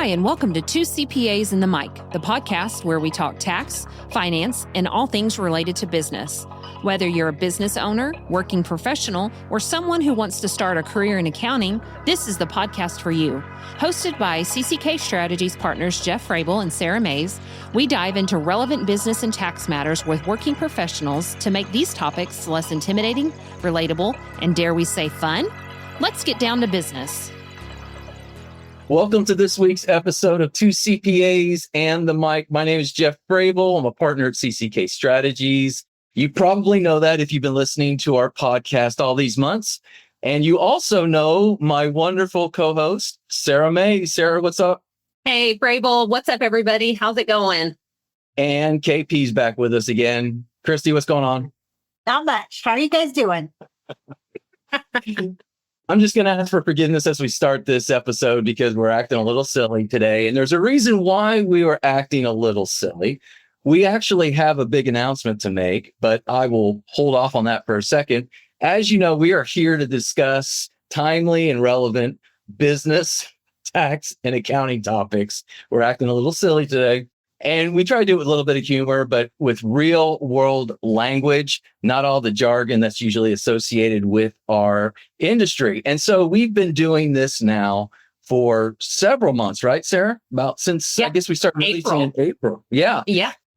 Hi, and welcome to Two CPAs and the Mic, the podcast where we talk tax, finance, and all things related to business. Whether you're a business owner, working professional, or someone who wants to start a career in accounting, this is the podcast for you. Hosted by CCK Strategies partners Jeff Frable and Sarah Mays, we dive into relevant business and tax matters with working professionals to make these topics less intimidating, relatable, and dare we say fun? Let's get down to business. Welcome to this week's episode of Two CPAs and the Mic. My name is Jeff Frable. I'm a partner at CCK Strategies. You probably know that if you've been listening to our podcast all these months. And you also know my wonderful co-host, Sarah May. Sarah, what's up? Hey, Frable. What's up, everybody? How's it going? And KP's back with us again. Kristie, what's going on? Not much. How are you guys doing? I'm just going to ask for forgiveness as we start this episode because we're acting a little silly today. And there's a reason why we were acting a little silly. We actually have a big announcement to make, but I will hold off on that for a second. As you know, we are here to discuss timely and relevant business, tax, and accounting topics. We're acting a little silly today. And we try to do it with a little bit of humor, but with real world language, not all the jargon that's usually associated with our industry. And so we've been doing this now for several months, right, Sarah? I guess we started releasing in April. Yeah.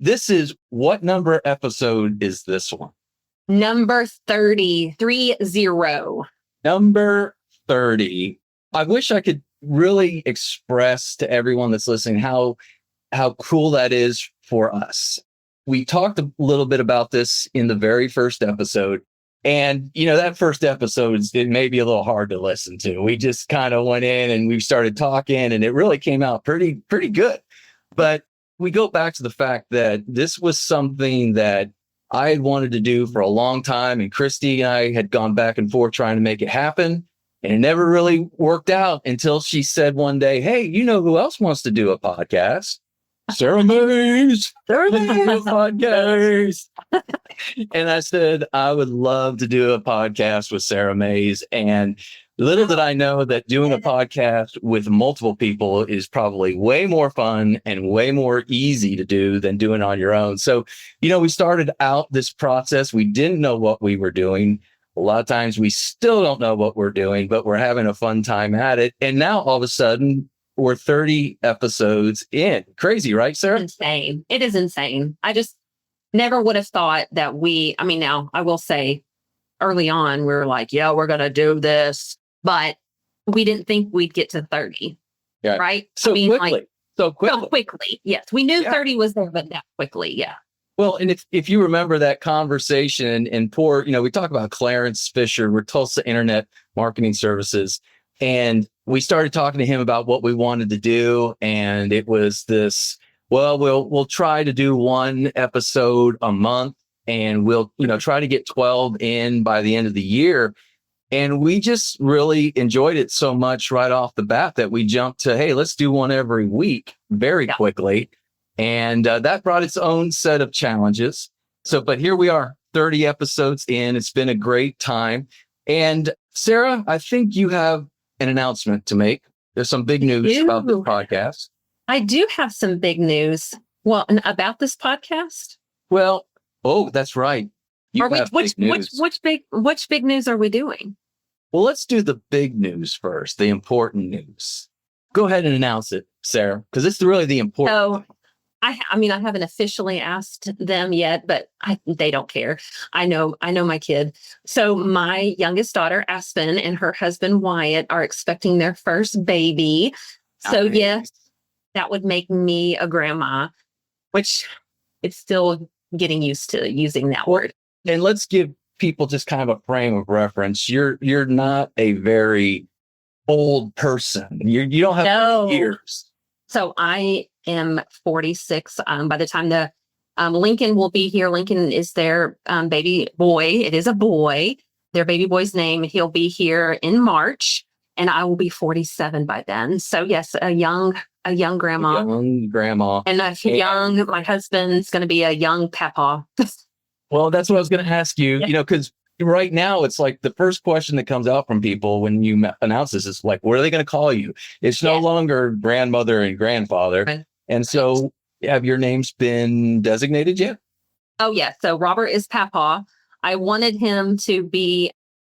This is what number episode is this one? Number 30, 30. Number 30. I wish I could really express to everyone that's listening how cool that is for us. We talked a little bit about this in the very first episode. And, that first episode, it may be a little hard to listen to. We just kind of went in and we started talking and it really came out pretty good. But we go back to the fact that this was something that I had wanted to do for a long time. And Kristie and I had gone back and forth trying to make it happen. And it never really worked out until she said one day, hey, you know who else wants to do a podcast? Sarah Mays. Sarah Mays podcast. And I said, I would love to do a podcast with Sarah Mays. And little did I know that doing a podcast with multiple people is probably way more fun and way more easy to do than doing it on your own. So, we started out this process. We didn't know what we were doing. A lot of times we still don't know what we're doing, but we're having a fun time at it. And now all of a sudden, we're 30 episodes in. Crazy, right, Sarah? Insane. It is insane. I just never would have thought that now I will say early on, we were like, yeah, we're going to do this, but we didn't think we'd get to 30. Yeah. Right? So quickly. So quickly. Yes. We knew 30 was there, but that quickly. Yeah. Well, and if you remember that conversation and we talk about Clarence Fisher, we're Tulsa Internet Marketing Services. And we started talking to him about what we wanted to do. And it was this, we'll try to do one episode a month and we'll, try to get 12 in by the end of the year. And we just really enjoyed it so much right off the bat that we jumped to, hey, let's do one every week very quickly. And that brought its own set of challenges. But here we are, 30 episodes in. It's been a great time. And Sarah, I think you have an announcement to make. There's some big news about this podcast. I do have some big news. Well, about this podcast? Well, that's right. Which big news are we doing? Well, let's do the big news first, the important news. Go ahead and announce it, Sarah, because it's really the important thing. I haven't officially asked them yet, but they don't care. I know my kid. So my youngest daughter, Aspen, and her husband, Wyatt, are expecting their first baby. Nice. So yes, that would make me a grandma, which it's still getting used to using that word. And let's give people just kind of a frame of reference. You're not a very old person. You don't have years. So I am 46. By the time the Lincoln will be here, Lincoln is their baby boy. It is a boy. Their baby boy's name. He'll be here in March, and I will be 47 by then. So yes, a young grandma. And my husband's going to be a young papa. Well, that's what I was going to ask you. Because right now, it's like the first question that comes out from people when you announce this is like, what are they going to call you? It's no longer grandmother and grandfather. Right. And so have your names been designated yet? Oh, yeah. So Robert is Papa. I wanted him to be,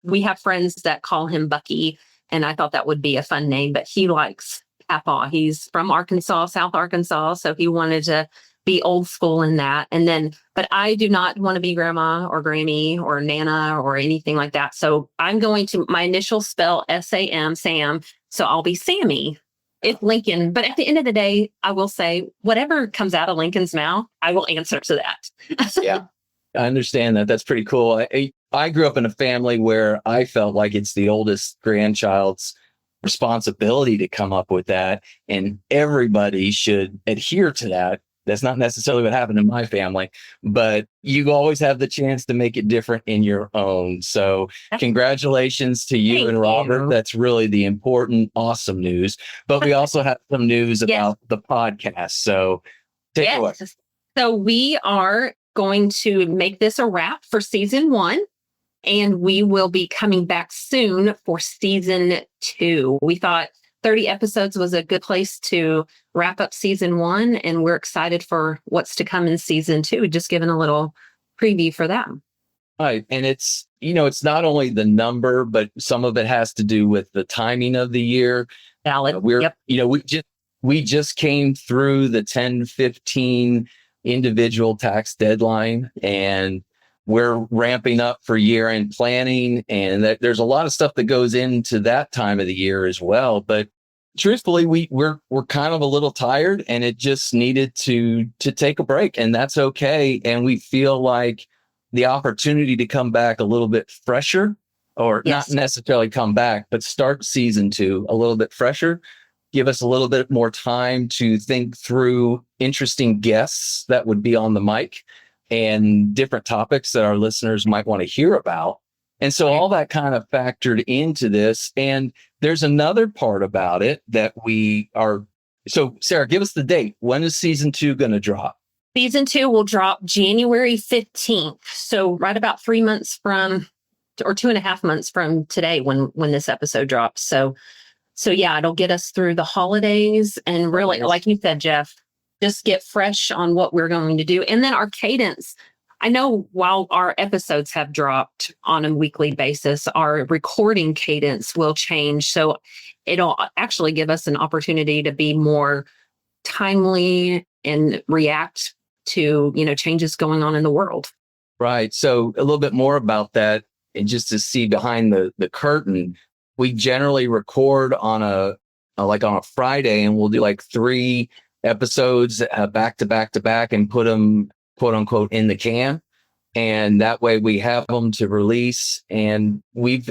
we have friends that call him Bucky, and I thought that would be a fun name, but he likes Papa. He's from Arkansas, South Arkansas. So he wanted to be old school in that. And then, but I do not want to be grandma or Grammy or Nana or anything like that. So I'm going to, my initial spell SAM, Sam. So I'll be Sammy. If Lincoln, but at the end of the day, I will say whatever comes out of Lincoln's mouth, I will answer to that. Yeah, I understand that. That's pretty cool. I grew up in a family where I felt like it's the oldest grandchild's responsibility to come up with that, and everybody should adhere to that. That's not necessarily what happened in my family, but you always have the chance to make it different in your own. So congratulations to you and Robert. That's really the important, awesome news. But we also have some news about the podcast. So take it away. So we are going to make this a wrap for season 1. And we will be coming back soon for season 2. We thought 30 episodes was a good place to wrap up season 1. And we're excited for what's to come in season 2. Just giving a little preview for that. Right. And it's, it's not only the number, but some of it has to do with the timing of the year. Valid. We just came through the 10/15 individual tax deadline, and we're ramping up for year-end planning, and there's a lot of stuff that goes into that time of the year as well. But truthfully, we're kind of a little tired, and it just needed to take a break, and that's okay. And we feel like the opportunity to come back a little bit fresher, or not necessarily come back, but start season 2 a little bit fresher, give us a little bit more time to think through interesting guests that would be on the mic and different topics that our listeners might want to hear about. And so all that kind of factored into this. And there's another part about it that so Sarah, give us the date. When is season 2 going to drop? Season 2 will drop January 15th. So right about 3 months from, or 2.5 months from today when this episode drops. So yeah, it'll get us through the holidays and really, like you said, Jeff, just get fresh on what we're going to do. And then our cadence. I know while our episodes have dropped on a weekly basis, our recording cadence will change. So it'll actually give us an opportunity to be more timely and react to, changes going on in the world. Right. So a little bit more about that, and just to see behind the curtain, we generally record on a Friday, and we'll do like 3 episodes back to back to back and put them, quote unquote, in the can. And that way we have them to release. And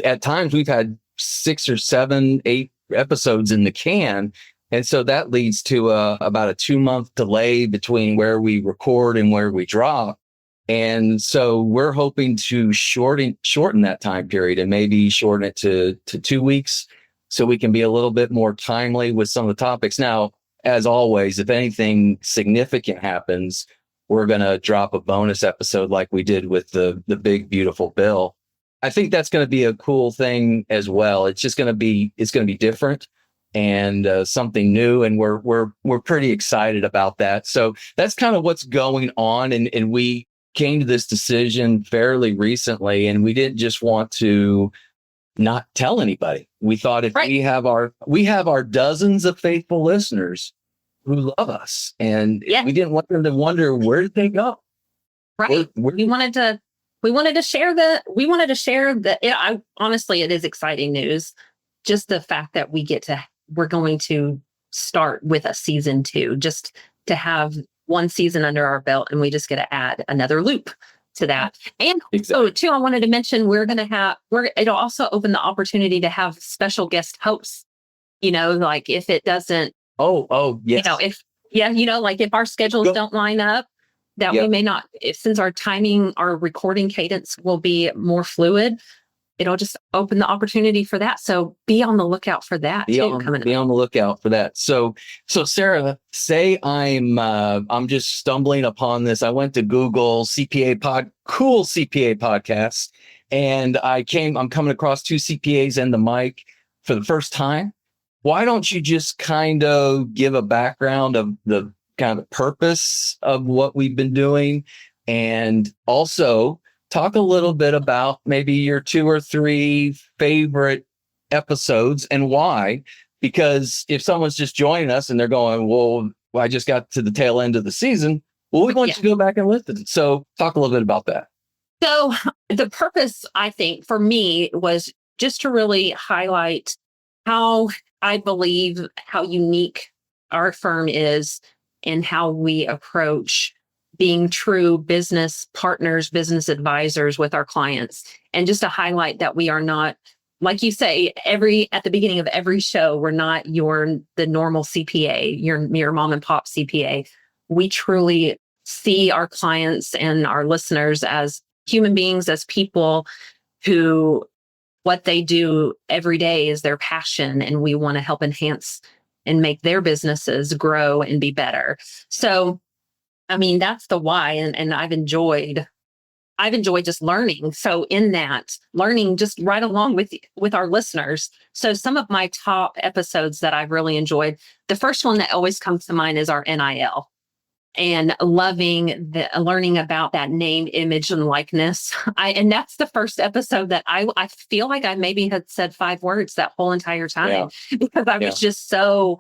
at times we've had 6 or 7, 8 episodes in the can. And so that leads to about a 2-month delay between where we record and where we drop. And so we're hoping to shorten that time period, and maybe shorten it to 2 weeks, so we can be a little bit more timely with some of the topics. Now, as always, if anything significant happens, we're going to drop a bonus episode like we did with the big, beautiful bill. I think that's going to be a cool thing as well. It's going to be different and something new. And we're pretty excited about that. So that's kind of what's going on. And we came to this decision fairly recently, and we didn't just want to not tell anybody. We thought if we have our dozens of faithful listeners who love us, and we didn't want them to wonder, where did they go? Right. We wanted to share the, honestly, it is exciting news. Just the fact that we're going to start with a season 2, just to have one season under our belt, and we just get to add another loop to that. And so too, I wanted to mention it'll also open the opportunity to have special guest hosts, like if it doesn't, yes. Like if our schedules don't line up, that we may not, since our recording cadence will be more fluid, it'll just open the opportunity for that. So be on the lookout for that Be on the lookout for that. So Sarah, say I'm just stumbling upon this. I went to Google cool CPA podcasts, and I'm coming across two CPAs and the mic for the first time. Why don't you just kind of give a background of the kind of purpose of what we've been doing, and also talk a little bit about maybe your 2 or 3 favorite episodes and why? Because if someone's just joining us and they're going, well, I just got to the tail end of the season. Well, we want you to go back and listen. So talk a little bit about that. So the purpose, I think, for me was just to really highlight how I believe how unique our firm is and how we approach being true business partners, business advisors with our clients. And just to highlight that we are not, like you say, at the beginning of every show, we're not the normal CPA, your mom and pop CPA. We truly see our clients and our listeners as human beings, as people who what they do every day is their passion, and we want to help enhance and make their businesses grow and be better. So, I mean, that's the why. And I've enjoyed just learning. So in that learning, just right along with our listeners. So some of my top episodes that I've really enjoyed, the first one that always comes to mind is our NIL. And loving learning about that name, image, and likeness. And that's the first episode that I feel like I maybe had said 5 words that whole entire time because I was just so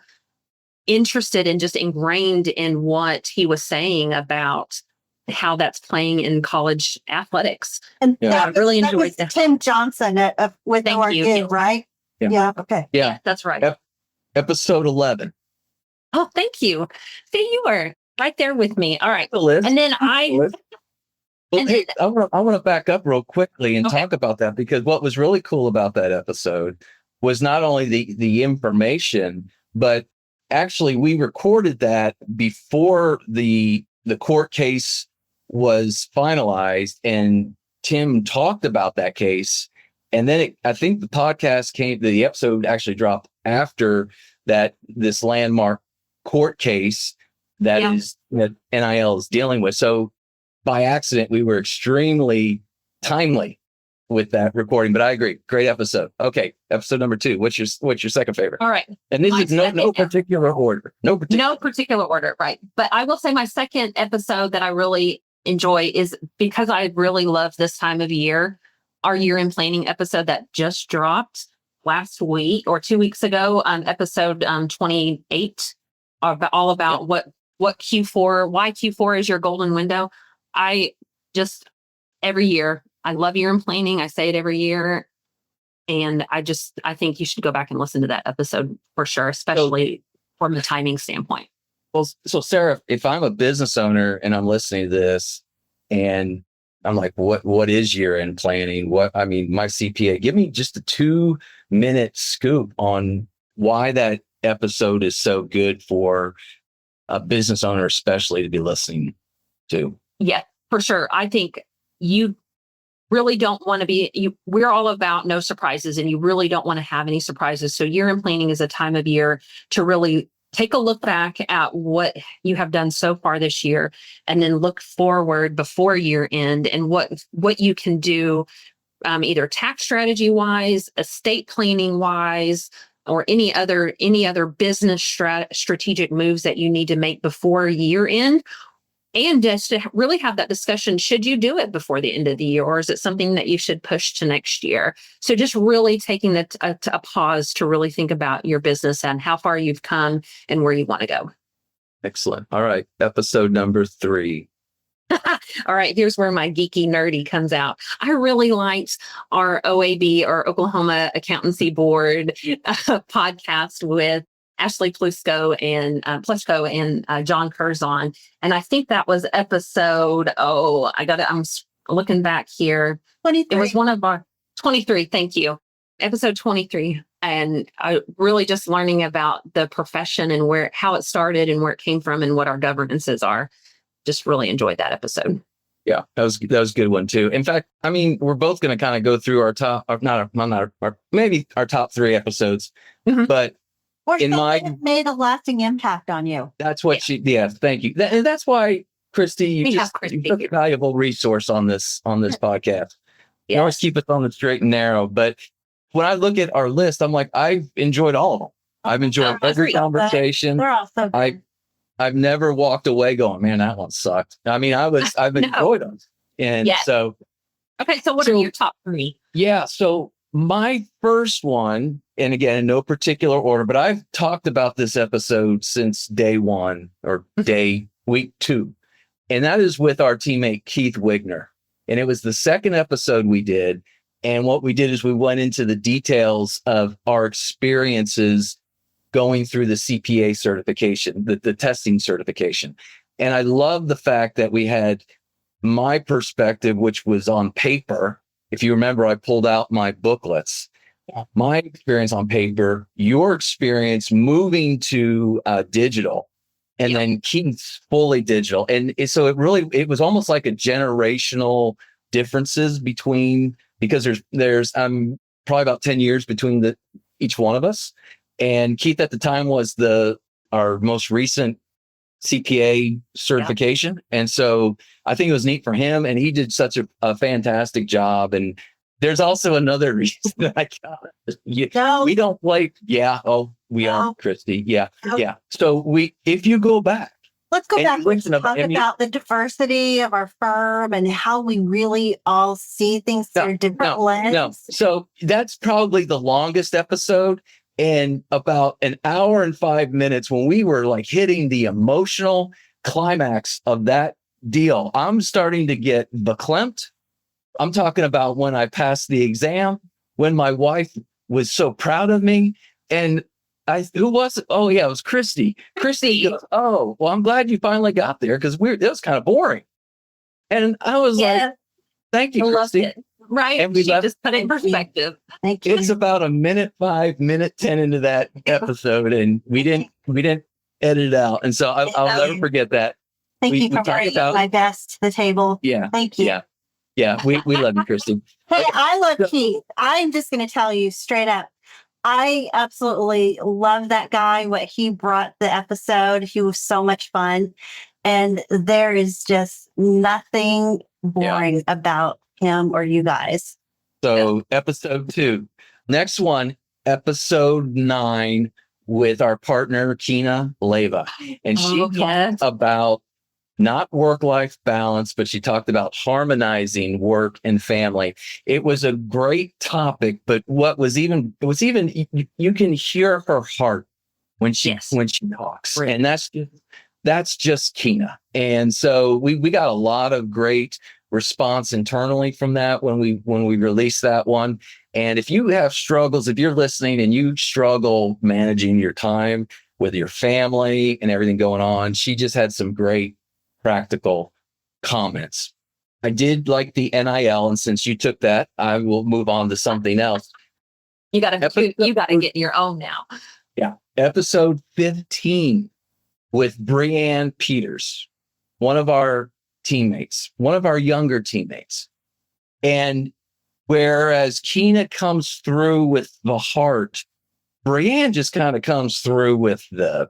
interested and just ingrained in what he was saying about how that's playing in college athletics. And I really enjoyed that. Tim Johnson with ORU, right? Yeah. Okay. Yeah, that's right. Episode 11. Oh, thank you. See, you were right there with me. All right. And then I want to back up real quickly and talk about that, because what was really cool about that episode was not only the information, but actually we recorded that before the court case was finalized, and Tim talked about that case. And then I think the episode actually dropped after that, this landmark court case that NIL is dealing with. So by accident, we were extremely timely with that recording, but I agree. Great episode. Okay. Episode number 2. What's your second favorite? All right. And this is no particular order. No particular order. Right. But I will say my second episode that I really enjoy is because I really love this time of year, our year-end planning episode that just dropped last week or 2 weeks ago, episode 28, all about what Q4, why Q4 is your golden window. I just, every year, I love year-end planning. I say it every year. And I think you should go back and listen to that episode for sure, especially from the timing standpoint. Well, so Sarah, if I'm a business owner and I'm listening to this and I'm like, what is year-end planning? My CPA, give me just a 2-minute scoop on why that episode is so good for a business owner, especially, to be listening to. Yeah, for sure. I think you really don't want to we're all about no surprises, and you really don't want to have any surprises. So year-end planning is a time of year to really take a look back at what you have done so far this year, and then look forward before year end and what you can do, either tax strategy wise, estate planning wise, or any other business strategic moves that you need to make before year end. And just to really have that discussion, should you do it before the end of the year, or is it something that you should push to next year? So just really taking a pause to really think about your business and how far you've come and where you want to go. Excellent. All right. Episode number 3. All right. Here's where my geeky nerdy comes out. I really liked our OAB, or Oklahoma Accountancy Board podcast with Ashley Plusko and John Curzon. And I think that was episode, I'm looking back here. 23. It was one of our 23. Thank you. Episode 23. And I really just learning about the profession and how it started and where it came from and what our governances are. Just really enjoyed that episode. Yeah, that was a good one too. In fact, we're both going to kind of go through our top, maybe our top 3 episodes, but made a lasting impact on you. That's what thank you. And that's why, Kristie, you're a valuable resource on this podcast. You always keep us on the straight and narrow. But when I look at our list, I'm like, I've enjoyed all of them. I've enjoyed every conversation. They're all so good. I've never walked away going, man, that one sucked. I mean, I've enjoyed them. And so. Okay. So what are your top 3? Yeah. So my first one, and again, in no particular order, but I've talked about this episode since day 1 or week 2. And that is with our teammate, Keith Wigner. And it was the second episode we did. And what we did is we went into the details of our experiences going through the CPA certification, the testing certification. And I love the fact that we had my perspective, which was on paper. If you remember, I pulled out my booklets, my experience on paper, your experience moving to digital, and then Keith's fully digital. And so it was almost like a generational differences between, because there's probably about 10 years between each one of us. And Keith at the time was our most recent CPA certification. Yeah. And so I think it was neat for him, and he did such a fantastic job. And there's also another reason that I got it. We don't play. Yeah. Oh, we are, Kristie. Yeah. No. Yeah. So if you go back. Let's go back and talk about the diversity of our firm and how we really all see things through different lenses. No. So that's probably the longest episode. And about an hour and 5 minutes, when we were like hitting the emotional climax of that deal, I'm starting to get verklempt. I'm talking about when I passed the exam, when my wife was so proud of me. And who was it? Oh, yeah, it was Kristie. Kristie goes, oh, well, I'm glad you finally got there, because it was kind of boring. And I was like, thank you, Kristie. Right. And just put it in perspective. Thank you. It's about a minute 5, minute 10 into that episode, and we didn't edit it out. And so I'll never forget that. Thank you for bringing my best to the table. Yeah. Thank you. Yeah. We love you, Kristie. Hey, I love Keith. I'm just going to tell you straight up. I absolutely love that guy, what he brought the episode. He was so much fun. And there is just nothing boring about him or you guys. So episode 2, next one, episode 9 with our partner, Kina Leva. And she talked about not work-life balance, but she talked about harmonizing work and family. It was a great topic, but you can hear her heart when she talks. Right. And that's just Kina. And so we got a lot of great response internally from that when we released that one. And if you have struggles, if you're listening and you struggle managing your time with your family and everything going on, she just had some great practical comments. I did like the NIL, and since you took that, I will move on to something else. You got to get your own now. Yeah. Episode 15 with Brianne Peters, one of our teammates, one of our younger teammates. And whereas Kina comes through with the heart, Brianne just kind of comes through with the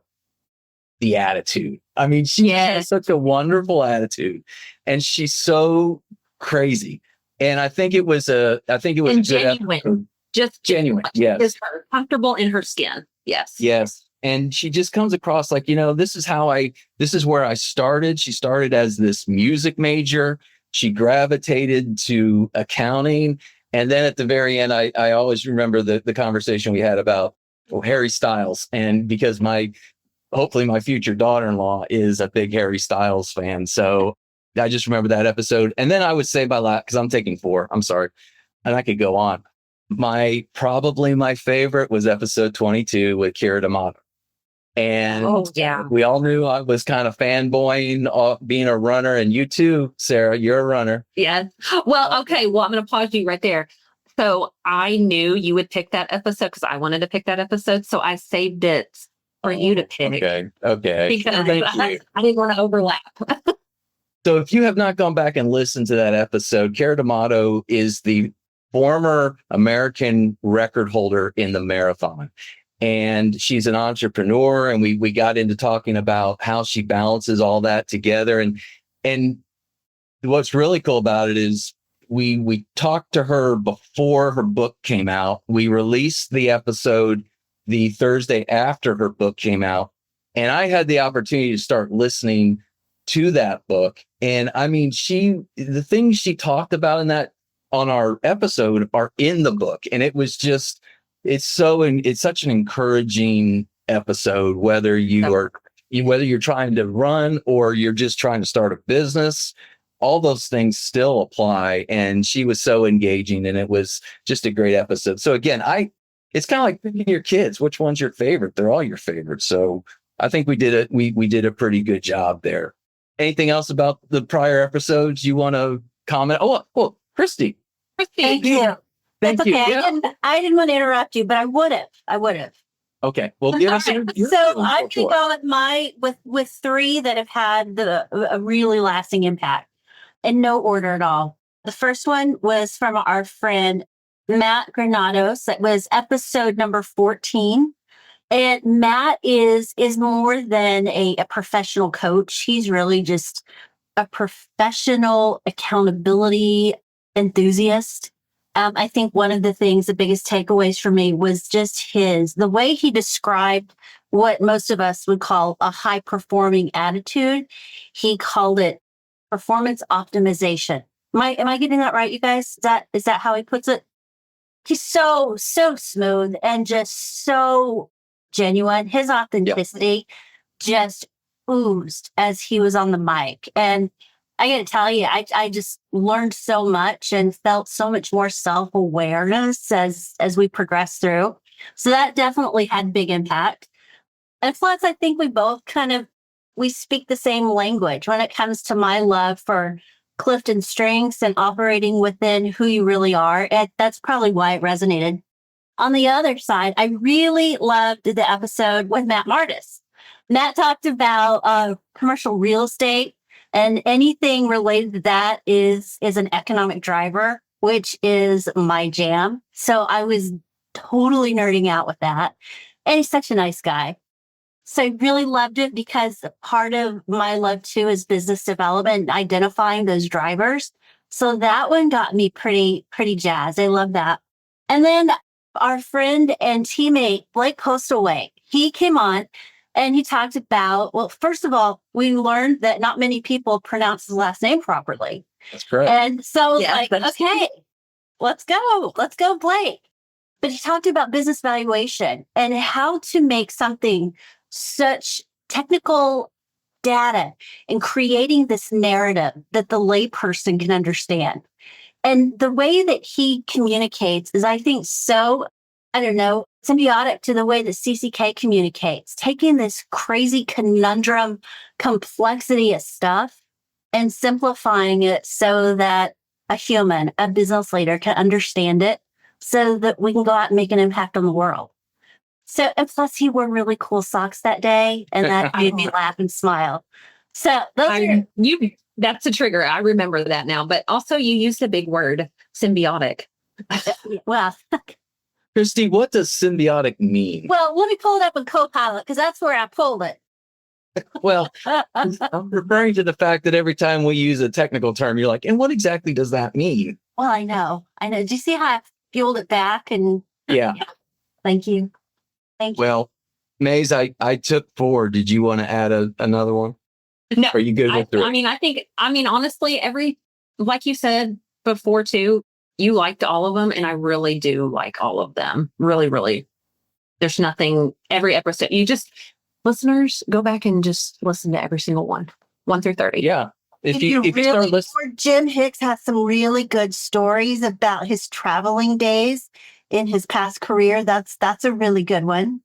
attitude. I mean, she has such a wonderful attitude, and she's so crazy. And I think it was genuine. Just genuine. Yes. Is her comfortable in her skin. Yes. Yes. And she just comes across like, this is where I started. She started as this music major. She gravitated to accounting. And then at the very end, I always remember the conversation we had about Harry Styles. And because hopefully my future daughter-in-law is a big Harry Styles fan. So I just remember that episode. And then I would say because I'm taking 4, I'm sorry. And I could go on. Probably my favorite was episode 22 with Kira D'Amato. And we all knew I was kind of fanboying being a runner. And you too, Sarah, you're a runner. Yeah. Well, okay. Well, I'm going to pause you right there. So I knew you would pick that episode because I wanted to pick that episode. So I saved it for you to pick. Okay. Because I didn't want to overlap. So if you have not gone back and listened to that episode, Kira D'Amato is the former American record holder in the marathon. And she's an entrepreneur. And we got into talking about how she balances all that together. And what's really cool about it is we talked to her before her book came out. We released the episode the Thursday after her book came out. And I had the opportunity to start listening to that book. And I mean, the things she talked about in that on our episode are in the book. And it was just, it's such an encouraging episode, whether you're trying to run or you're just trying to start a business, all those things still apply. And she was so engaging, and it was just a great episode. So again, it's kind of like picking your kids. Which one's your favorite? They're all your favorite. So I think we did a pretty good job there. Anything else about the prior episodes you want to comment? Oh, well, Kristie. Thank you. Thank you. Okay. Yeah. I didn't want to interrupt you, but I would have. Okay. Well, give us So I'm going to go with three that have had a really lasting impact, in no order at all. The first one was from our friend Matt Granados. That was episode number 14. And Matt is more than a professional coach. He's really just a professional accountability enthusiast. I think one of the biggest takeaways for me was just the way he described what most of us would call a high performing attitude. He called it performance optimization. Am I getting that right, you guys? Is that how he puts it? He's so smooth and just so genuine. His authenticity just oozed as he was on the mic. And I got to tell you, I just learned so much and felt so much more self-awareness as we progressed through. So that definitely had big impact. And plus, I think we both we speak the same language when it comes to my love for Clifton Strengths and operating within who you really are. And that's probably why it resonated. On the other side, I really loved the episode with Matt Martis. Matt talked about commercial real estate, and anything related to that is an economic driver, which is my jam. So I was totally nerding out with that. And he's such a nice guy. So I really loved it because part of my love too is business development and identifying those drivers. So that one got me pretty jazzed. I love that. And then our friend and teammate, Blake Postaway, he came on and he talked about, well, first of all, we learned that not many people pronounce his last name properly. That's correct. And so okay, let's go, Blake. But he talked about business valuation and how to make something such technical data and creating this narrative that the layperson can understand. And the way that he communicates is, I think, so, symbiotic to the way that CCK communicates, taking this crazy conundrum complexity of stuff and simplifying it so that a human, a business leader can understand it so that we can go out and make an impact on the world. So, and plus he wore really cool socks that day, and that made me laugh and smile. So that's a trigger. I remember that now. But also you used a big word, symbiotic. Well, Kristie, what does symbiotic mean? Well, let me pull it up in Copilot because that's where I pulled it. Well, I'm referring to the fact that every time we use a technical term, you're like, and what exactly does that mean? Well, I know. Did you see how I fueled it back? And yeah. Thank you. Well, Maze, I took 4. Did you want to add another one? No. Are you good with 3? I mean, honestly, like you said before too, you liked all of them, and I really do like all of them. Really, really. There's nothing, every episode, listeners, go back and just listen to every single one, 1 through 30. Yeah. If you really start listening. Jim Hicks has some really good stories about his traveling days in his past career. That's a really good one.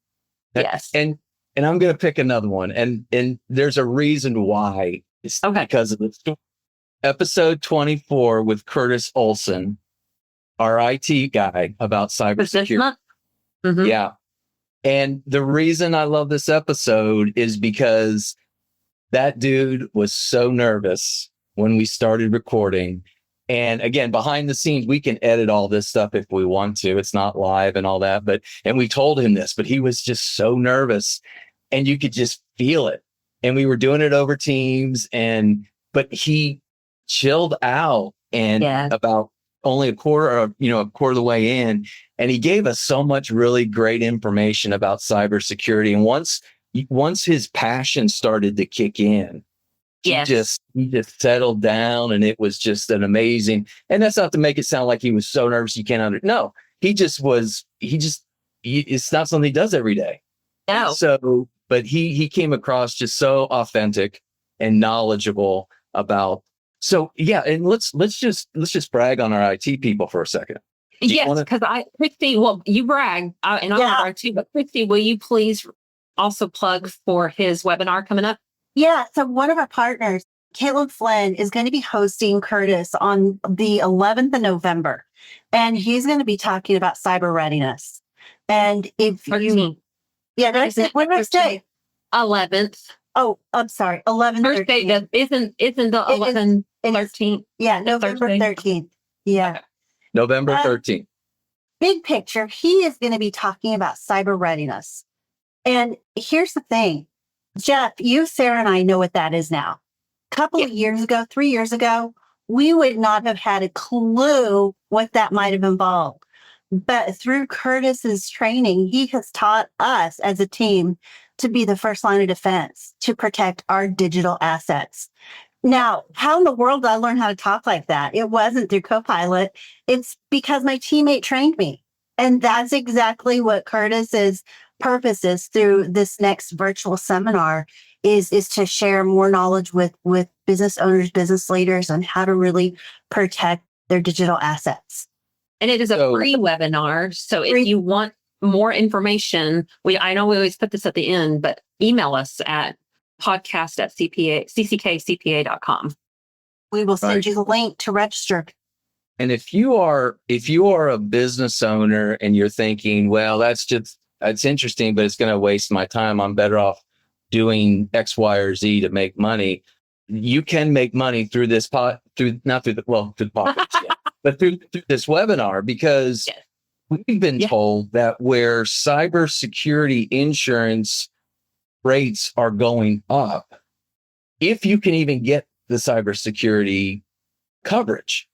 Yes. And I'm going to pick another one. And there's a reason why. It's because of this. Episode 24 with Curtis Olson, our IT guy, about cybersecurity. Mm-hmm. Yeah. And the reason I love this episode is because that dude was so nervous when we started recording. And again, behind the scenes, we can edit all this stuff if we want to. It's not live and all that. And we told him this, but he was just so nervous and you could just feel it. And we were doing it over Teams, but he chilled out and about only a quarter of the way in, and he gave us so much really great information about cybersecurity. And once his passion started to kick in, he just settled down, and it was just an amazing. And that's not to make it sound like he was so nervous you can't no, it's not something he does every day. No. So, but he came across just so authentic and knowledgeable about. So yeah, and let's just brag on our IT people for a second. Yes, because Kristie, well, you brag, and I brag too. But Kristie, will you please also plug for his webinar coming up? Yeah. So one of our partners, Caitlin Flynn, is going to be hosting Curtis on the 11th of November, and he's going to be talking about cyber readiness. And if 13th. That's it. What did I say? 11th. Oh, I'm sorry. 11th. First day isn't the 11th, 13th. Yeah, November 13th. Yeah. Okay. November 13th. Big picture, he is going to be talking about cyber readiness. And here's the thing, Jeff, you, Sarah, and I know what that is now. A couple of years ago, 3 years ago, we would not have had a clue what that might have involved. But through Curtis's training, he has taught us as a team to be the first line of defense to protect our digital assets. Now, how in the world did I learn how to talk like that? It wasn't through Copilot. It's because my teammate trained me. And that's exactly what Curtis's purpose is through this next virtual seminar is to share more knowledge with business owners, business leaders on how to really protect their digital assets. And it is a free webinar. So if you want more information, I know we always put this at the end, but email us at podcast@cckcpa.com. We will send you the link to register. And if you are a business owner and you're thinking, well, that's interesting, but it's going to waste my time. I'm better off doing X, Y, or Z to make money. You can make money through this through the podcast, but through this webinar, because we've been told that where cybersecurity insurance rates are going up, if you can even get the cybersecurity coverage,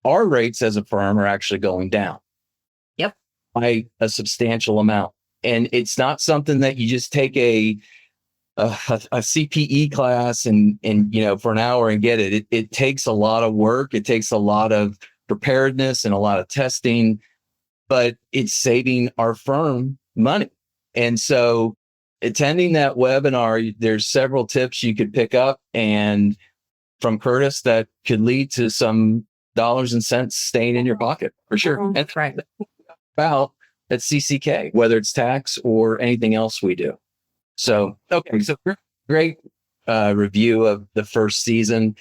our rates as a firm are actually going down. Yep. By a substantial amount. And it's not something that you just take a CPE class and for an hour and get it. It takes a lot of work. It takes a lot of preparedness and a lot of testing, but it's saving our firm money. And so attending that webinar, there's several tips you could pick up and from Curtis that could lead to some dollars and cents staying in your pocket for sure. And that's right. About at CCK, whether it's tax or anything else we do. So, okay. So great review of the first season.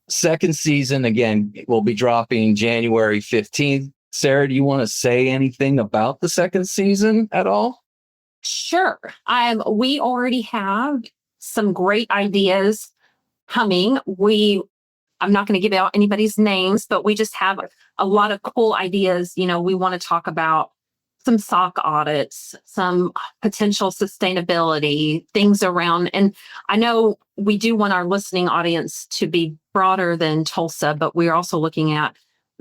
Second season, again, will be dropping January 15th. Sarah, do you want to say anything about the second season at all? Sure. We already have some great ideas coming. I'm not going to give out anybody's names, but we just have a lot of cool ideas. We want to talk about some SOC audits, some potential sustainability, things around. And I know we do want our listening audience to be broader than Tulsa, but we're also looking at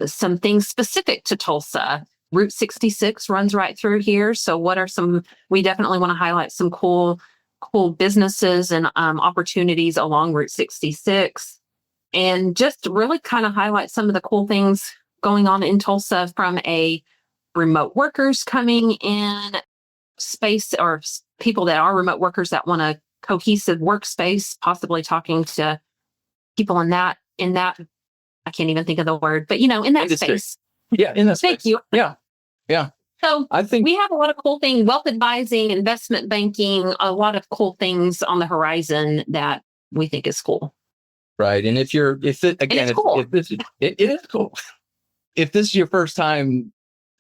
some things specific to Tulsa. Route 66 runs right through here. So we definitely want to highlight some cool businesses and opportunities along Route 66. And just really kind of highlight some of the cool things going on in Tulsa from a remote workers coming in space or people that are remote workers that want a cohesive workspace, possibly talking to people in that, I can't even think of the word, but in that industry. space. Yeah. In that space. Thank you. Yeah. Yeah. So I think we have a lot of cool things, wealth advising, investment banking, a lot of cool things on the horizon that we think is cool. Right. And it is cool. If this is your first time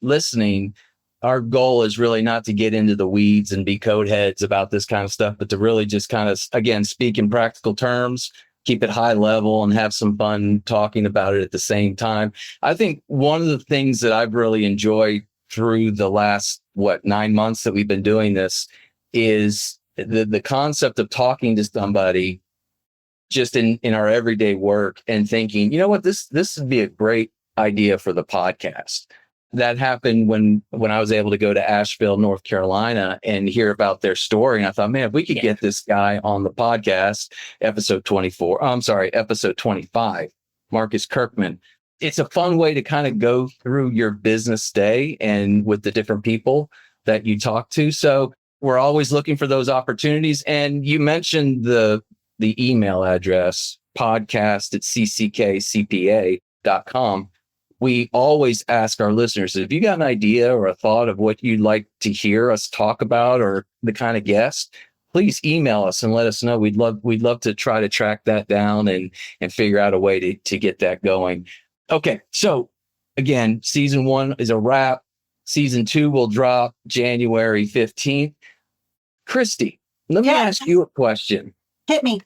listening, our goal is really not to get into the weeds and be code heads about this kind of stuff, but to really just kind of, again, speak in practical terms, keep it high level and have some fun talking about it at the same time. I think one of the things that I've really enjoyed through the last, 9 months that we've been doing this is the concept of talking to somebody just in our everyday work and thinking, you know what, this would be a great idea for the podcast. That happened when I was able to go to Asheville, North Carolina and hear about their story. And I thought, man, if we could get this guy on the podcast, episode 25, Marcus Kirkman. It's a fun way to kind of go through your business day and with the different people that you talk to. So we're always looking for those opportunities. And you mentioned the email address, podcast@cckcpa.com. We always ask our listeners, if you got an idea or a thought of what you'd like to hear us talk about or the kind of guest, please email us and let us know. We'd love to try to track that down and figure out a way to get that going. Okay. So again, season 1 is a wrap. Season 2 will drop January 15th. Kristie, let me ask you a question. Hit me.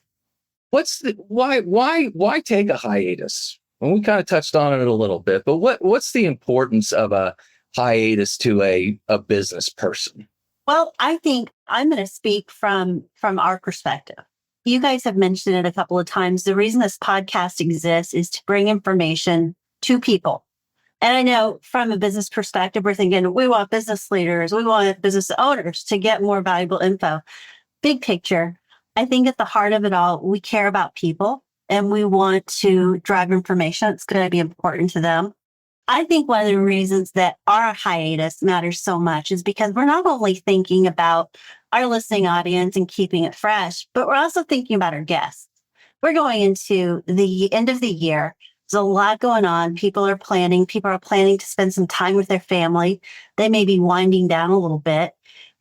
Why take a hiatus? And we kind of touched on it a little bit, but what's the importance of a hiatus to a business person? Well, I think I'm going to speak from our perspective. You guys have mentioned it a couple of times. The reason this podcast exists is to bring information to people. And I know from a business perspective, we're thinking we want business leaders, we want business owners to get more valuable info. Big picture, I think at the heart of it all, we care about people and we want to drive information that's going to be important to them. I think one of the reasons that our hiatus matters so much is because we're not only thinking about our listening audience and keeping it fresh, but we're also thinking about our guests. We're going into the end of the year. There's a lot going on. People are planning to spend some time with their family. They may be winding down a little bit.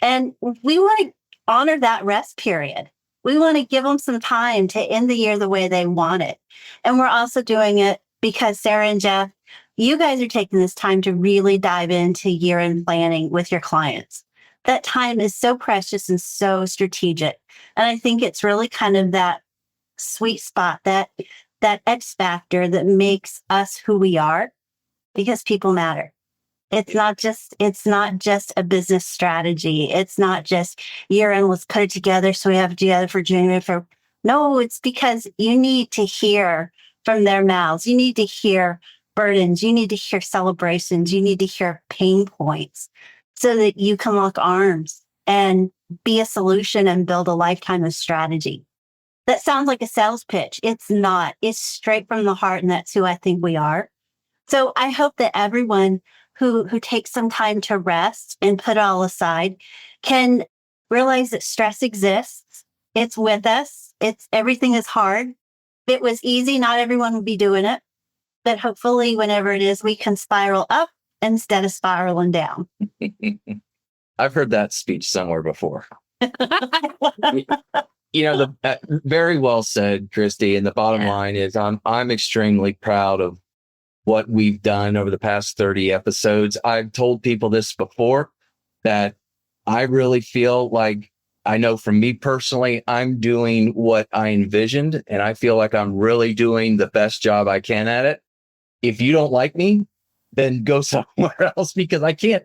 And we want to honor that rest period. We want to give them some time to end the year the way they want it. And we're also doing it because Sara and Jeff, you guys are taking this time to really dive into year-end planning with your clients. That time is so precious and so strategic. And I think it's really kind of that sweet spot, that X factor that makes us who we are, because people matter. It's not just a business strategy. It's not just year-end, let's put it together so we have it together for January. No, it's because you need to hear from their mouths. You need to hear burdens. You need to hear celebrations. You need to hear pain points so that you can lock arms and be a solution and build a lifetime of strategy. That sounds like a sales pitch. It's not. It's straight from the heart, and that's who I think we are. So I hope that everyone who takes some time to rest and put it all aside can realize that stress exists. It's with us. Everything is hard. If it was easy, not everyone would be doing it. But hopefully, whenever it is, we can spiral up instead of spiraling down. I've heard that speech somewhere before. Very well said, Kristie. And the bottom line is I'm extremely proud of what we've done over the past 30 episodes. I've told people this before, that I really feel like, I know from me personally, I'm doing what I envisioned, and I feel like I'm really doing the best job I can at it. If you don't like me, then go somewhere else, because I can't.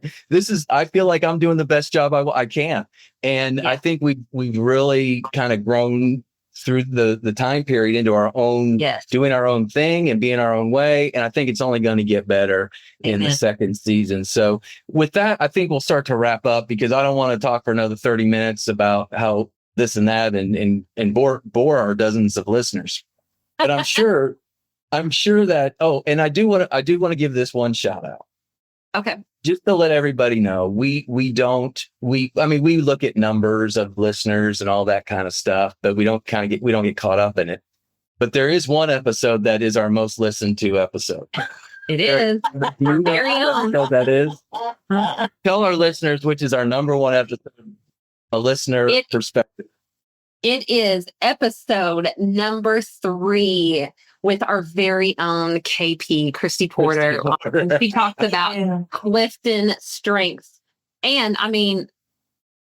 I feel like I'm doing the best job I can. And I think we've really kind of grown through the time period into our own, doing our own thing and being our own way. And I think it's only going to get better in the second season. So with that, I think we'll start to wrap up, because I don't want to talk for another 30 minutes about how this and that and bore our dozens of listeners. But I'm sure that, and I do want to give this one shout out. Okay. Just to let everybody know, we look at numbers of listeners and all that kind of stuff, but we don't get caught up in it. But there is one episode that is our most listened to episode. It is. Very own. That is. Tell our listeners which is our number one episode, a listener perspective. It is episode number 3 with our very own KP, Kristie Porter. She talked about Clifton strengths. And I mean,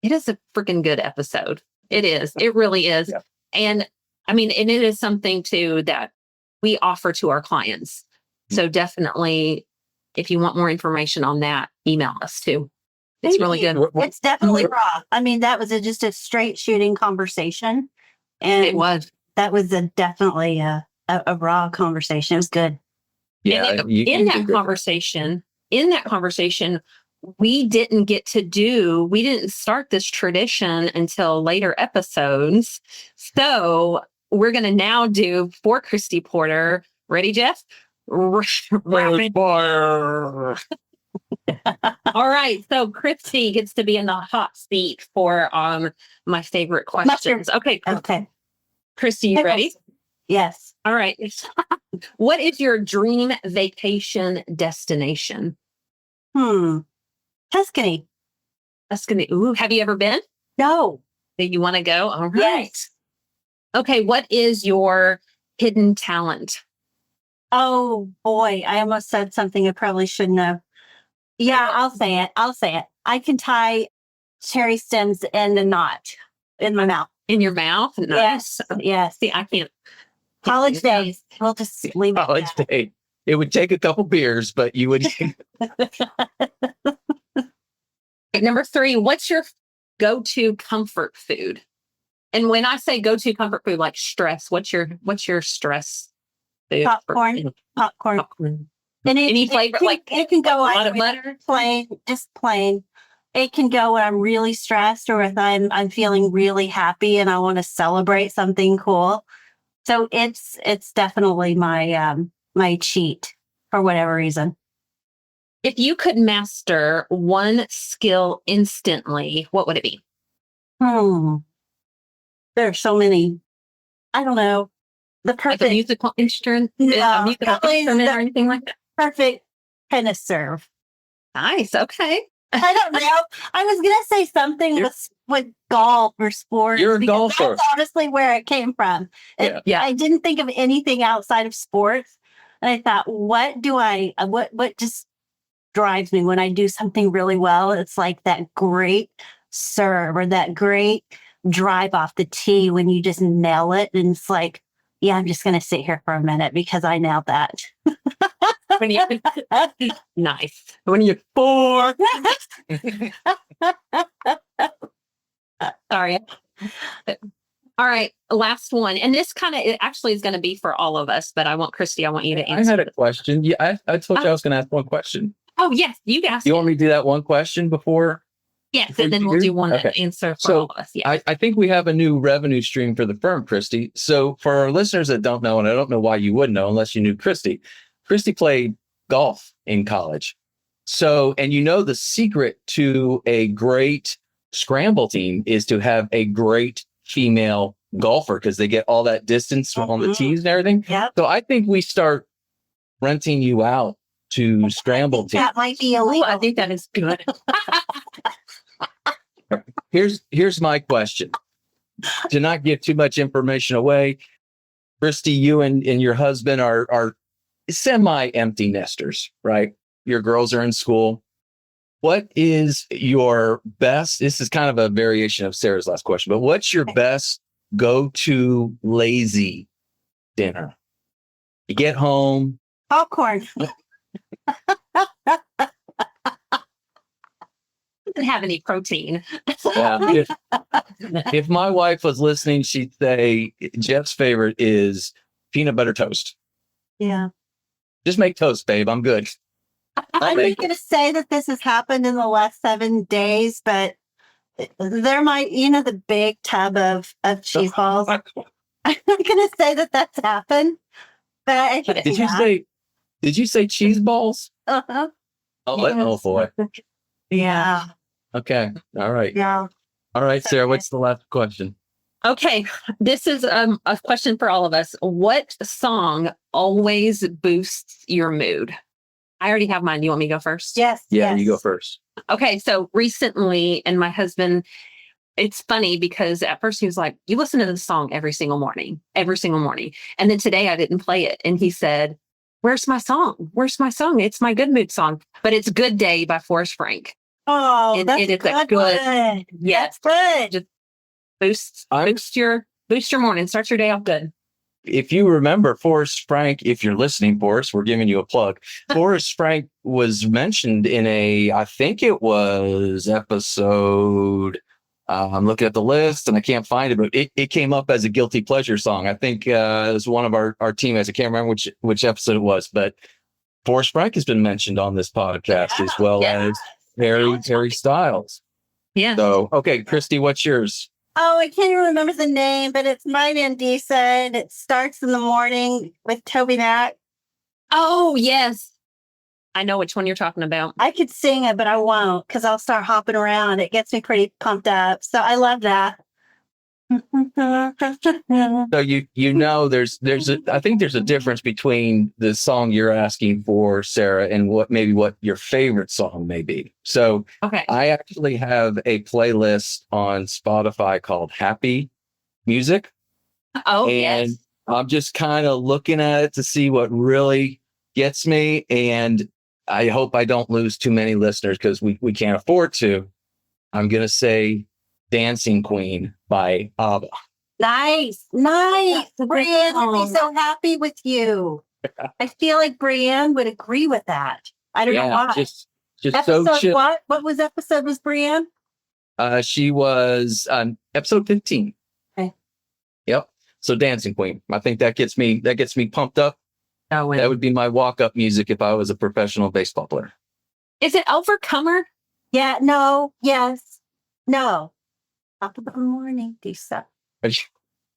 it is a freaking good episode. It is. It really is. Yeah. And I mean, and it is something too that we offer to our clients. So definitely, if you want more information on that, email us too. It's really good. It's definitely raw. I mean, that was just a straight shooting conversation. And it was. That was definitely a raw conversation. It was good. Yeah. And in that conversation, we didn't start this tradition until later episodes. So we're going to now do for Kristie Porter. Ready, Jeff? Rapid fire. All right. So Kristie gets to be in the hot seat for my favorite questions. Okay. Kristie, you ready? Yes. All right. What is your dream vacation destination? Tuscany. Ooh, have you ever been? No. Do you want to go? All right. Yes. Okay. What is your hidden talent? Oh boy, I almost said something I probably shouldn't have. Yeah, I'll say it. I can tie cherry stems in a knot in my mouth. In your mouth? Yes. Yes. See, I can't. College days. We'll just leave it. College day. It would take a couple beers, but you would. Number 3, what's your go-to comfort food? And when I say go-to comfort food, like stress, what's your stress food? Popcorn. And any flavor, it can go a lot of butter, plain. It can go when I'm really stressed or if I'm feeling really happy and I want to celebrate something cool. So it's definitely my cheat for whatever reason. If you could master one skill instantly, what would it be? There are so many. I don't know. The perfect like a musical instrument, or anything like that. Perfect tennis serve. Nice. Okay. I don't know. I was gonna say something with golf or sports. You're a golfer. That's honestly where it came from. Yeah. I didn't think of anything outside of sports, and I thought, what just drives me when I do something really well? It's like that great serve or that great drive off the tee when you just nail it, and it's like, yeah, I'm just gonna sit here for a minute because I nailed that. Nice. When you're 4. Sorry. All right. Last one. And this it actually is going to be for all of us, but I want Kristie, I want you to answer. I had a question. Yeah, I told you I was going to ask one question. Oh, yes. You asked. You want me to do that one question before? Yes. And then we'll do one answer for all of us. Yeah. I think we have a new revenue stream for the firm, Kristie. So for our listeners that don't know, and I don't know why you would know unless you knew Kristie played golf in college. So, and the secret to a great scramble team is to have a great female golfer because they get all that distance on the tees and everything. Yep. So I think we start renting you out to scramble teams. That might be illegal. I think that is good. Here's my question. To not give too much information away, Kristie, you and your husband are semi-empty nesters, right? Your girls are in school. What is your best? This is kind of a variation of Sarah's last question, but what's your best go-to lazy dinner? You get home. Popcorn. Doesn't have any protein. Yeah. If my wife was listening, she'd say Jeff's favorite is peanut butter toast. Yeah. Just make toast, babe. I'm good. I'm not going to say that this has happened in the last 7 days, but there might, the big tub of cheese balls. I'm not going to say that that's happened, but did you say cheese balls? Uh-huh. Oh boy. Yeah. Okay. All right. Yeah. All right, Sarah, what's the last question? Okay. This is a question for all of us. What song always boosts your mood? I already have mine. You want me to go first? Yes. Yeah, yes. you go first. Okay. So recently, and my husband, it's funny because at first he was like, you listen to this song every single morning. And then today I didn't play it. And he said, where's my song? It's my good mood song, but it's Good Day by Forrest Frank. Oh, And that's it is good. a good. Yes. That's good. Just boost your morning. Start your day off good. If you remember Forrest Frank, if you're listening, Forrest, we're giving you a plug. Forrest Frank was mentioned in I think it was episode, I'm looking at the list and I can't find it, but it came up as a guilty pleasure song. I think it was one of our teammates. I can't remember which episode it was, but Forrest Frank has been mentioned on this podcast as well as Harry Styles. Yeah. So, okay, Kristie, what's yours? Oh, I can't even remember the name, but it's Mine and Decent. It starts in the morning with Toby Mac. Oh, yes. I know which one you're talking about. I could sing it, but I won't because I'll start hopping around. It gets me pretty pumped up. So I love that. So you know I think there's a difference between the song you're asking for, Sarah, and what your favorite song may be. So Okay. I actually have a playlist on Spotify called Happy Music. Oh, And yes. I'm just kind of looking at it to see what really gets me. And I hope I don't lose too many listeners because we can't afford to. I'm going to say Dancing Queen by ABBA. Nice. Brienne would be so happy with you. I feel like Brienne would agree with that. I don't know why. Just Episode so chill. what? What was Brienne? She was on episode 15. Okay. Yep. So Dancing Queen. I think that gets me pumped up. Oh, That would be my walk-up music if I was a professional baseball player. Is it Overcomer? Yeah, no, yes, no. Top of the morning, Lisa.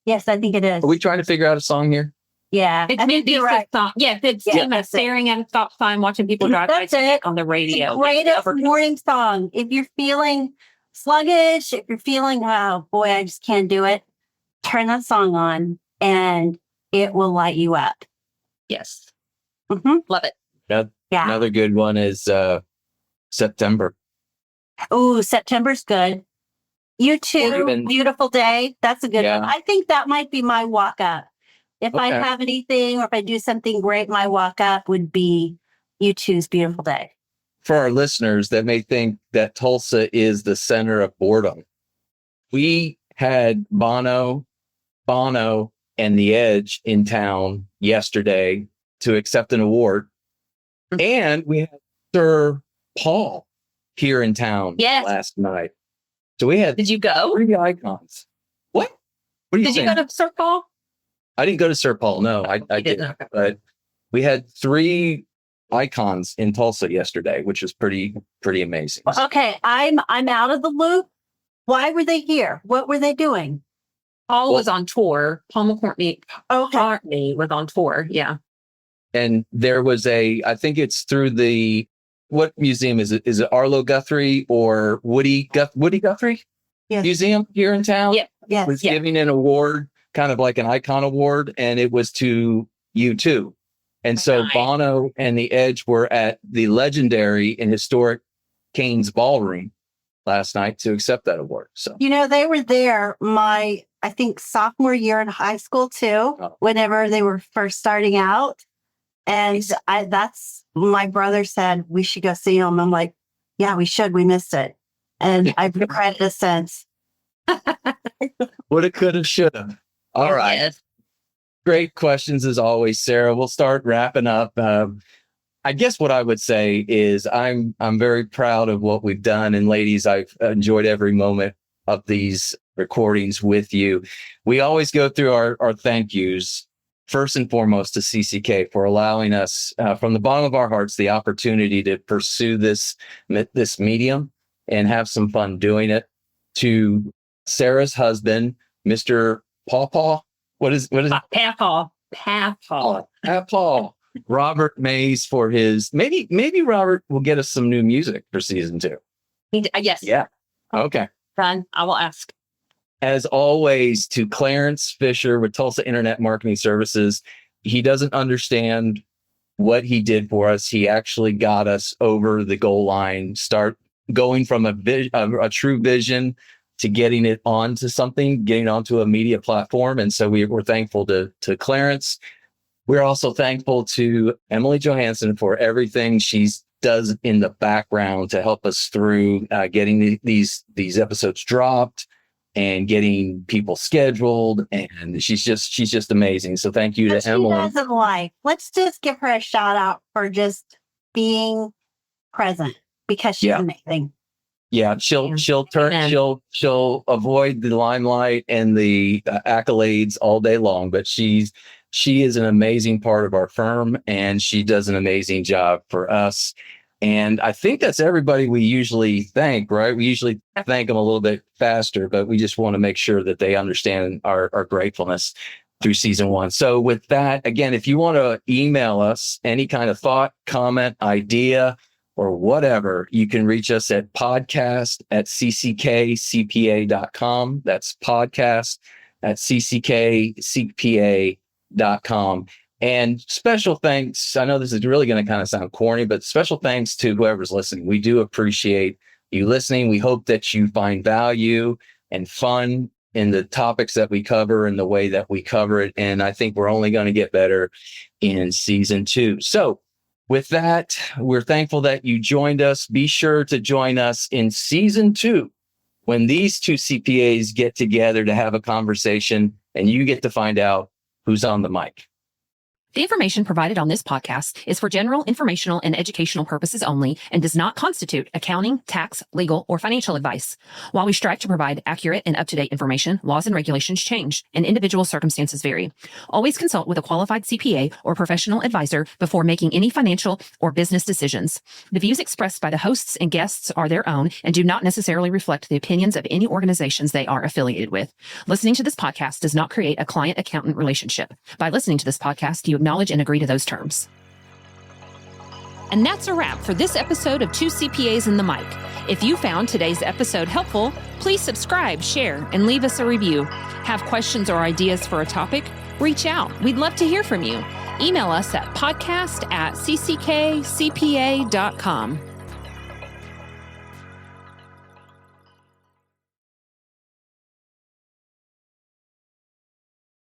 Yes, I think it is. Are we trying to figure out a song here? Yeah, It's I think you're right. song. Yes, it's Yeah, Tima staring at a stop sign, watching people drive by That's it. on the radio. Greatest morning song. If you're feeling sluggish, if you're feeling, oh boy, I just can't do it, turn that song on and it will light you up. Yes. Mm-hmm. Love it. Yeah. Another good one is September. Oh, September's good. You too. Even- Beautiful Day. That's a good Yeah. one. I think that might be my walk up. If I Okay. have anything or if I do something great, my walk up would be U2's Beautiful Day. For our listeners that may think that Tulsa is the center of boredom, we had Bono, and The Edge in town yesterday to accept an award. And we had Sir Paul here in town last night. So we had Did you go? 3 icons. What? What are you Did you saying? go to Sir Paul? I didn't go to Sir Paul. No, I didn't. Okay. But we had 3 icons in Tulsa yesterday, which was pretty amazing. Okay, I'm out of the loop. Why were they here? What were they doing? Paul was on tour. Paul McCartney was on tour. Yeah. And there was I think it's through what museum is it? Is it Arlo Guthrie or Woody Guthrie Yes. Museum here in town? Yeah. Yes. Was giving an award, kind of like an icon award, and it was to U2. And so Nice. Bono and The Edge were at the legendary and historic Kane's Ballroom last night to accept that award. So You know, they were there I think sophomore year in high school too, whenever they were first starting out. And that's my brother said we should go see them. I'm like, yeah, we should. We missed it. And I've regretted it since. woulda, coulda, shoulda. All right. Yes. Great questions as always, Sarah. We'll start wrapping up. I guess what I would say is I'm very proud of what we've done. And ladies, I've enjoyed every moment of these recordings with you. We always go through our thank yous. First and foremost to CCK for allowing us from the bottom of our hearts the opportunity to pursue this medium and have some fun doing it. To Sarah's husband, Mr. Paw. What is Paw. Paul. Robert Mays for his maybe Robert will get us some new music for season 2. Yes. Yeah. Okay. Done. I will ask. As always, to Clarence Fisher with Tulsa Internet Marketing Services. He doesn't understand what he did for us. He actually got us over the goal line, start going from a true vision to getting it onto something, getting onto a media platform. And so we're thankful to Clarence. We're also thankful to Emily Johansson for everything she does in the background to help us through getting these episodes dropped and getting people scheduled. And she's just amazing. So thank you to Emily. She doesn't like. Let's just give her a shout out for just being present because she's amazing. Yeah, she'll avoid the limelight and the accolades all day long, but she's She is an amazing part of our firm, and she does an amazing job for us. And I think that's everybody we usually thank, right? We usually thank them a little bit faster, but we just want to make sure that they understand our gratefulness through season 1. So with that, again, if you want to email us any kind of thought, comment, idea, or whatever, you can reach us at podcast@cckcpa.com. That's podcast@cckcpa.com. And special thanks. I know this is really going to kind of sound corny, but special thanks to whoever's listening. We do appreciate you listening. We hope that you find value and fun in the topics that we cover and the way that we cover it. And I think we're only going to get better in season 2. So with that, we're thankful that you joined us. Be sure to join us in season 2 when these 2 CPAs get together to have a conversation and you get to find out who's on the mic. The information provided on this podcast is for general informational and educational purposes only and does not constitute accounting, tax, legal, or financial advice. While we strive to provide accurate and up-to-date information, laws and regulations change and individual circumstances vary. Always consult with a qualified CPA or professional advisor before making any financial or business decisions. The views expressed by the hosts and guests are their own and do not necessarily reflect the opinions of any organizations they are affiliated with. Listening to this podcast does not create a client-accountant relationship. By listening to this podcast, you acknowledge and agree to those terms. And that's a wrap for this episode of 2 CPAs in the Mic. If you found today's episode helpful, please subscribe, share, and leave us a review. Have questions or ideas for a topic? Reach out. We'd love to hear from you. Email us at podcast@cckcpa.com.